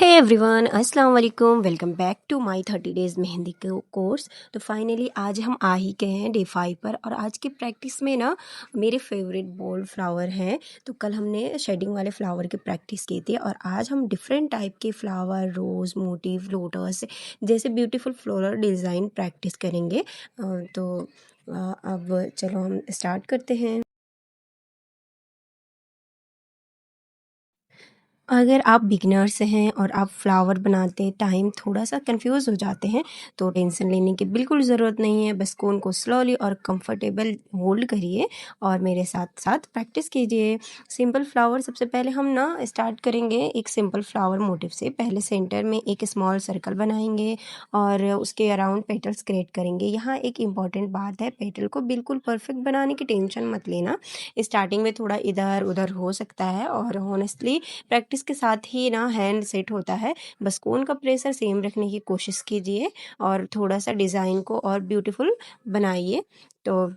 हे everyone, अस्सलाम वालेकुम। Welcome back to my 30 days mehndi course. तो फाइनली आज हम आ ही गए हैं डे 5 पर। और आज की प्रैक्टिस में ना मेरे फेवरेट बोल्ड फ्लावर हैं। तो कल हमने शेडिंग वाले फ्लावर की प्रैक्टिस की थी और आज हम डिफरेंट टाइप के फ्लावर, रोज़, मोटिव, लोटस जैसे ब्यूटीफुल फ्लोरल डिज़ाइन प्रैक्टिस करेंगे। अब चलो हम स्टार्ट करते हैं। अगर आप बिगिनर्स हैं और आप फ्लावर बनाते टाइम थोड़ा-सा कंफ्यूज हो जाते हैं, तो टेंशन लेने की बिल्कुल ज़रूरत नहीं है। बस कोन को स्लोली और कंफर्टेबल होल्ड करिए और मेरे साथ-साथ प्रैक्टिस कीजिए। सिंपल फ्लावर सबसे पहले हम ना स्टार्ट करेंगे एक सिंपल फ्लावर मोटिव से। पहले सेंटर में एक स्मॉल सर्कल बनाएँगे और उसके अराउंड पेटल्स क्रिएट करेंगे। यहाँ एक इम्पॉर्टेंट बात है, पेटल को बिल्कुल परफेक्ट बनाने की टेंशन मत लेना। स्टार्टिंग में थोड़ा इधर-उधर हो सकता है और हॉनेस्टली प्रैक्टिस के साथ ही ना हैंड सेट होता है। बस कोन का प्रेशर सेम रखने की कोशिश कीजिए और थोड़ा-सा डिज़ाइन को और ब्यूटीफुल बनाइए। तो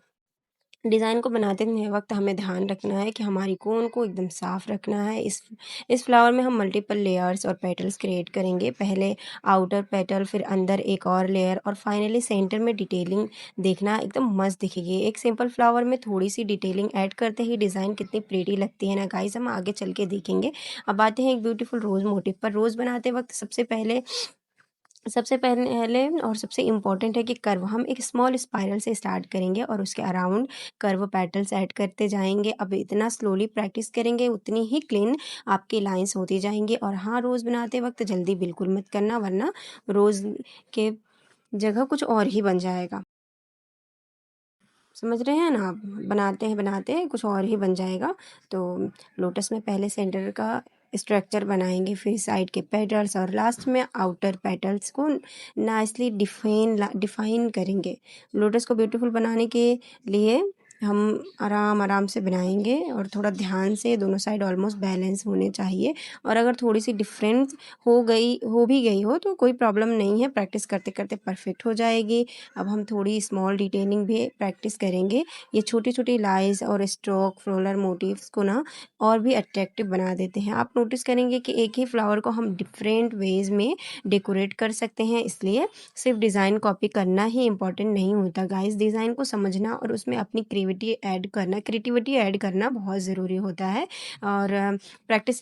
डिज़ाइन को बनाते वक़्त हमें ध्यान रखना है कि हमारी कोन को एकदम साफ़ रखना है। इस फ्लावर में हम मल्टीपल लेयर्स और पेटल्स क्रिएट करेंगे। पहले आउटर पेटल, फिर अंदर एक और लेयर और फाइनली सेंटर में डिटेलिंग देखना एकदम मस्त दिखेगी। एक सिंपल फ्लावर में थोड़ी-सी डिटेलिंग ऐड करते ही डिज़ाइन कितनी प्रिटी लगती है ना गाइज़, हम आगे चल के देखेंगे। अब आते हैं एक ब्यूटीफुल रोज़ मोटिव पर। रोज़ बनाते वक़्त सबसे पहले और सबसे इम्पॉर्टेंट है कि कर्व हम एक स्मॉल स्पाइरल से स्टार्ट करेंगे और उसके अराउंड कर्व पेटल्स ऐड करते जाएंगे। अब इतना स्लोली प्रैक्टिस करेंगे उतनी ही क्लीन आपकी लाइंस होती जाएंगी। और हाँ, रोज़ बनाते वक्त जल्दी बिल्कुल मत करना, वरना रोज़ के जगह कुछ और ही बन जाएगा। समझ रहे हैं ना आप? बनाते कुछ और ही बन जाएगा। तो लोटस में पहले सेंटर का स्ट्रक्चर बनाएंगे, फिर साइड के पेटल्स और लास्ट में आउटर पेटल्स को नाइसली डिफाइन करेंगे। लोटस को ब्यूटीफुल बनाने के लिए हम आराम से बनाएंगे और थोड़ा ध्यान से दोनों साइड ऑलमोस्ट बैलेंस होने चाहिए। और अगर थोड़ी सी डिफरेंस हो भी गई हो तो कोई प्रॉब्लम नहीं है, प्रैक्टिस करते करते परफेक्ट हो जाएगी। अब हम थोड़ी स्मॉल डिटेलिंग भी प्रैक्टिस करेंगे। ये छोटी-छोटी लाइंस और स्ट्रोक फ्लोरल मोटिव्स को ना और भी अट्रैक्टिव बना देते हैं। आप नोटिस करेंगे कि एक ही फ्लावर को हम डिफरेंट वेज में डेकोरेट कर सकते हैं। इसलिए सिर्फ डिज़ाइन कॉपी करना ही इम्पोर्टेंट नहीं होता गाइस, डिज़ाइन को समझना और उसमें अपनी क्रिएटिविटी ऐड करना बहुत ज़रूरी होता है। और प्रैक्टिस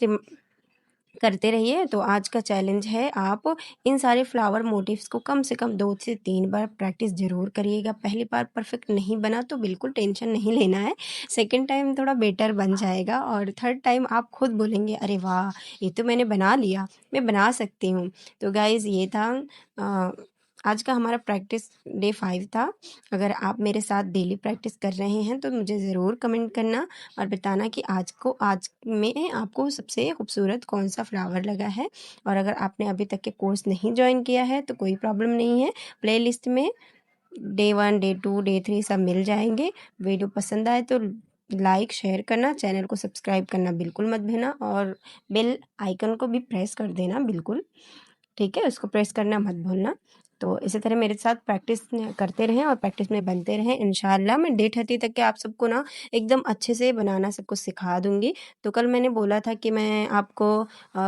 करते रहिए। तो आज का चैलेंज है, आप इन सारे फ्लावर मोटिव्स को कम से कम 2 से 3 बार प्रैक्टिस ज़रूर करिएगा। पहली बार परफेक्ट नहीं बना तो बिल्कुल टेंशन नहीं लेना है, सेकंड टाइम थोड़ा बेटर बन जाएगा और थर्ड टाइम आप खुद बोलेंगे, अरे वाह! ये तो मैंने बना लिया, मैं बना सकती हूँ। तो गाइज़ ये था अ, आज का हमारा प्रैक्टिस डे 5 था। अगर आप मेरे साथ डेली प्रैक्टिस कर रहे हैं तो मुझे ज़रूर कमेंट करना और बताना कि आज में आपको सबसे खूबसूरत कौन-सा फ्लावर लगा है। और अगर आपने अभी तक के कोर्स नहीं जॉइन किया है तो कोई प्रॉब्लम नहीं है, प्लेलिस्ट में डे 1, डे 2, डे 3 सब मिल जाएँगे। वीडियो पसंद आए तो लाइक, शेयर करना, चैनल को सब्सक्राइब करना बिल्कुल मत भूलना और बेल आइकन को भी प्रेस कर देना बिल्कुल। ठीक है? उसको प्रेस करना मत भूलना। तो इसी तरह मेरे साथ प्रैक्टिस करते रहें और प्रैक्टिस में बनते रहें। इंशाअल्लाह मैं डे 30 तक के आप सबको ना एकदम अच्छे से बनाना सब कुछ सिखा दूँगी। तो कल मैंने बोला था कि मैं आपको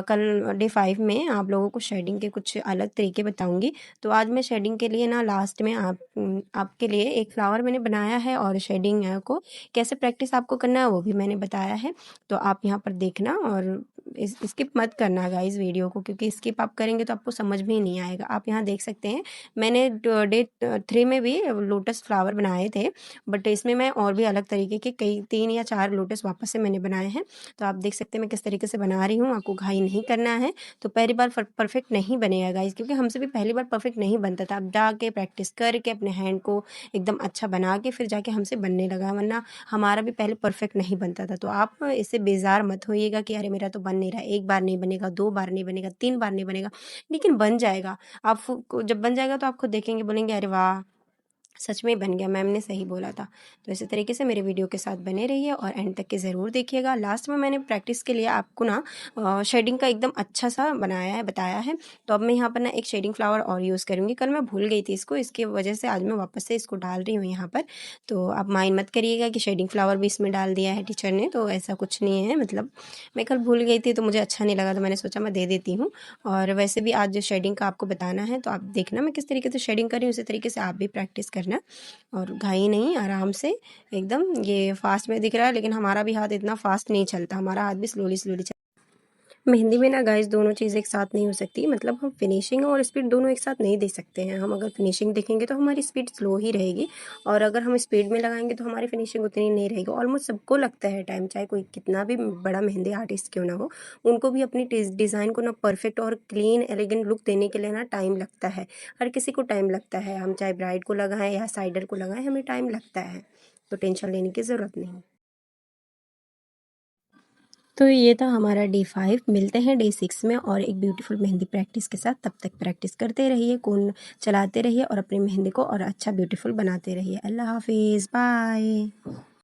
कल डे 5 में आप लोगों को शेडिंग के कुछ अलग तरीके बताऊँगी। तो आज मैं शेडिंग के लिए ना लास्ट में आपके लिए एक फ्लावर मैंने बनाया है और शेडिंग को कैसे प्रैक्टिस आपको करना है वो भी मैंने बताया है। तो आप यहाँ पर देखना और स्किप मत करना गाइस वीडियो को, क्योंकि स्किप आप करेंगे तो आपको समझ में ही नहीं आएगा। आप यहाँ देख सकते हैं मैंने डे 3 में भी लोटस फ्लावर बनाए थे, बट इसमें मैं और भी अलग तरीके के कई 3 या 4 लोटस वापस से मैंने बनाए हैं। तो आप देख सकते हैं मैं किस तरीके से बना रही हूँ, आपको घाई नहीं करना है। तो पहली बार परफेक्ट नहीं बनेगा गाइस, क्योंकि हमसे भी पहली बार परफेक्ट नहीं बनता था। अब जाके प्रैक्टिस करके अपने हैंड को एकदम अच्छा बना के फिर जाके हमसे बनने लगा, वरना हमारा भी पहले परफेक्ट नहीं बनता था। तो आप इससे बेज़ार मत होइएगा कि अरे मेरा तो बन नहीं रहा है, 1 बार नहीं बनेगा, 2 बार नहीं बनेगा, 3 बार नहीं बनेगा, लेकिन बन जाएगा। आप जब बन जाएगा तो आप खुद देखेंगे, बोलेंगे अरे वाह! सच में बन गया, मैम ने सही बोला था। तो इसी तरीके से मेरे वीडियो के साथ बने रहिए और एंड तक के ज़रूर देखिएगा। लास्ट में मैंने प्रैक्टिस के लिए आपको ना शेडिंग का एकदम अच्छा सा बनाया है, बताया है। तो अब मैं यहाँ पर ना एक शेडिंग फ्लावर और यूज़ करूँगी। कल मैं भूल गई थी इसको, इसकी वजह से आज मैं वापस से इसको डाल रही हूँ यहाँ पर। तो आप माइंड मत करिएगा कि शेडिंग फ्लावर भी इसमें डाल दिया है टीचर ने, तो ऐसा कुछ नहीं है। मतलब मैं कल भूल गई थी तो मुझे अच्छा नहीं लगा, तो मैंने सोचा मैं दे देती हूँ। और वैसे भी आज जो शेडिंग का आपको बताना है, तो आप देखना मैं किस तरीके से शेडिंग कर रही हूँ, उसी तरीके से आप भी प्रैक्टिस करना। और घाई नहीं, आराम से एकदम। ये फास्ट में दिख रहा है लेकिन हमारा भी हाथ इतना फास्ट नहीं चलता, हमारा हाथ भी स्लोली स्लोली चलता। मेहंदी में ना गाइस दोनों चीज़ एक साथ नहीं हो सकती। मतलब हम फिनिशिंग और स्पीड दोनों एक साथ नहीं दे सकते हैं। हम अगर फिनिशिंग देखेंगे तो हमारी स्पीड स्लो ही रहेगी, और अगर हम स्पीड में लगाएंगे तो हमारी फिनिशिंग उतनी नहीं रहेगी। ऑलमोस्ट सबको लगता है टाइम, चाहे कोई कितना भी बड़ा मेहंदी आर्टिस्ट क्यों ना हो, उनको भी अपनी डिज़ाइन को ना परफेक्ट और क्लीन एलिगेंट लुक देने के लिए ना टाइम लगता है। हर किसी को टाइम लगता है, हम चाहे ब्राइड को लगाएं या साइडर को लगाएं, हमें टाइम लगता है। तो टेंशन लेने की ज़रूरत नहीं। तो ये था हमारा डे 5। मिलते हैं डे 6 में और एक ब्यूटीफुल मेहंदी प्रैक्टिस के साथ। तब तक प्रैक्टिस करते रहिए, कोन चलाते रहिए और अपनी मेहंदी को और अच्छा ब्यूटीफुल बनाते रहिए। अल्लाह हाफिज़, बाय।